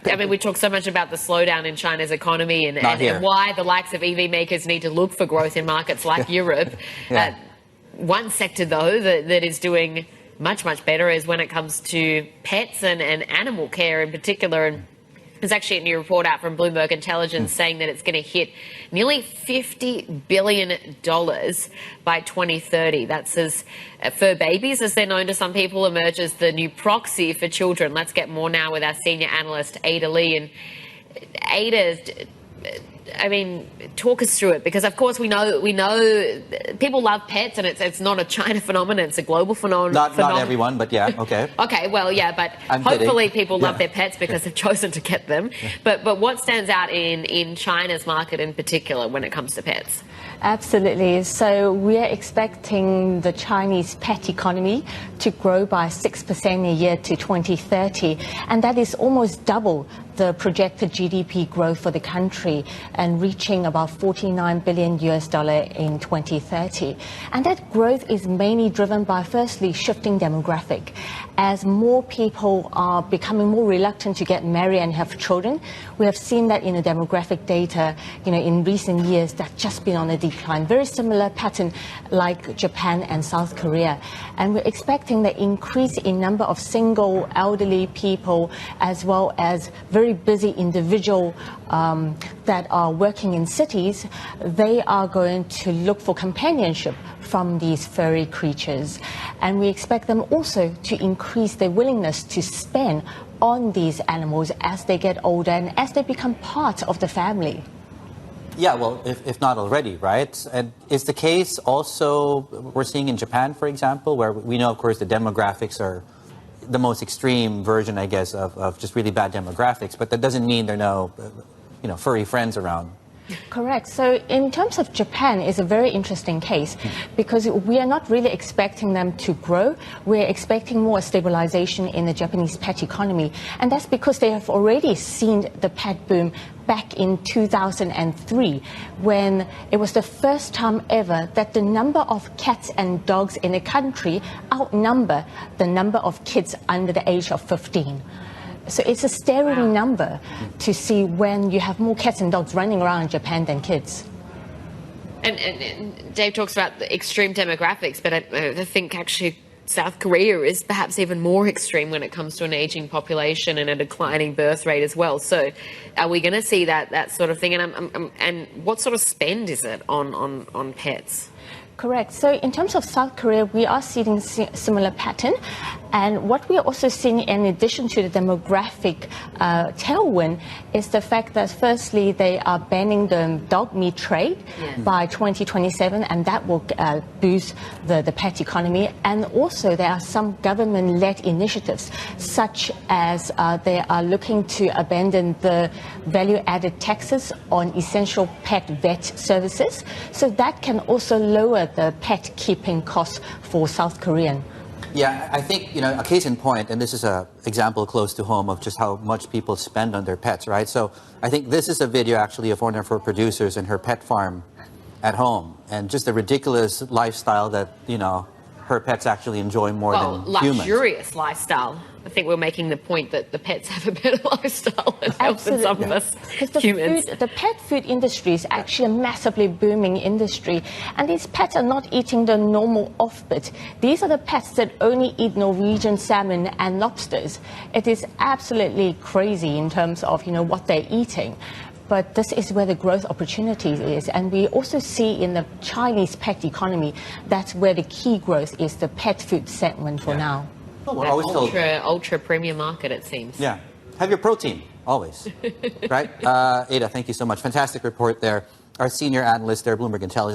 I mean, we talk so much about the slowdown in China's economy and why the likes of EV makers need to look for growth in markets like Europe. One sector, though, that is doing much, much better is when it comes to pets and animal care in particular. And there's actually a new report out from Bloomberg Intelligence saying that it's going to hit nearly $50 billion by 2030. That's as fur babies, as they're known to some people, emerges the new proxy for children. Let's get more now with our senior analyst, Ada Lee. And Ada, I mean, talk us through it, because of course we know people love pets, and it's not a China phenomenon, it's a global phenomenon. Not everyone, but yeah, okay. Okay, well, yeah, but hopefully people love their pets because they've chosen to get them. But what stands out in China's market in particular when it comes to pets? Absolutely. So we are expecting the Chinese pet economy to grow by 6% a year to 2030, and that is almost double the projected GDP growth for the country, and reaching about $49 billion in 2030. And that growth is mainly driven by, firstly, shifting demographic. As more people are becoming more reluctant to get married and have children, we have seen that in the demographic data, in recent years, that's just been on a decline. Very similar pattern like Japan and South Korea. And we're expecting the increase in number of single elderly people, as well as very busy individuals that are working in cities. They are going to look for companionship from these furry creatures. And we expect them also to increase their willingness to spend on these animals as they get older and as they become part of the family. Yeah, well, if not already, right? And is the case also we're seeing in Japan, for example, where we know, of course, the demographics are the most extreme version, I guess, of just really bad demographics, but that doesn't mean there are no, furry friends around. Correct. So in terms of Japan, it's a very interesting case, because we are not really expecting them to grow. We're expecting more stabilization in the Japanese pet economy. And that's because they have already seen the pet boom back in 2003, when it was the first time ever that the number of cats and dogs in the country outnumber the number of kids under the age of 15. So it's a staggering number to see when you have more cats and dogs running around in Japan than kids. And Dave talks about the extreme demographics, but I think actually South Korea is perhaps even more extreme when it comes to an aging population and a declining birth rate as well. So are we going to see that sort of thing? And what sort of spend is it on pets? Correct. So in terms of South Korea, we are seeing similar pattern. And what we are also seeing, in addition to the demographic tailwind, is the fact that, firstly, they are banning the dog meat trade by 2027, and that will boost the pet economy. And also, there are some government-led initiatives, such as they are looking to abandon the value-added taxes on essential pet vet services. So that can also lower the pet keeping costs for South Korean. Yeah, I think, a case in point, and this is an example close to home of just how much people spend on their pets, right? So I think this is a video actually of one of her producers in her pet farm at home, and just a ridiculous lifestyle that, her pets actually enjoy more than humans. Luxurious lifestyle. I think we're making the point that the pets have a better lifestyle than some of us humans. The pet food industry is actually a massively booming industry, and these pets are not eating the normal offbit. These are the pets that only eat Norwegian salmon and lobsters. It is absolutely crazy in terms of what they're eating. But this is where the growth opportunity is. And we also see in the Chinese pet economy, that's where the key growth is, the pet food segment for now. Well, we're always told. Ultra premium market, it seems. Yeah. Have your protein, always. Right? Ada, thank you so much. Fantastic report there. Our senior analyst there, Bloomberg Intelligence.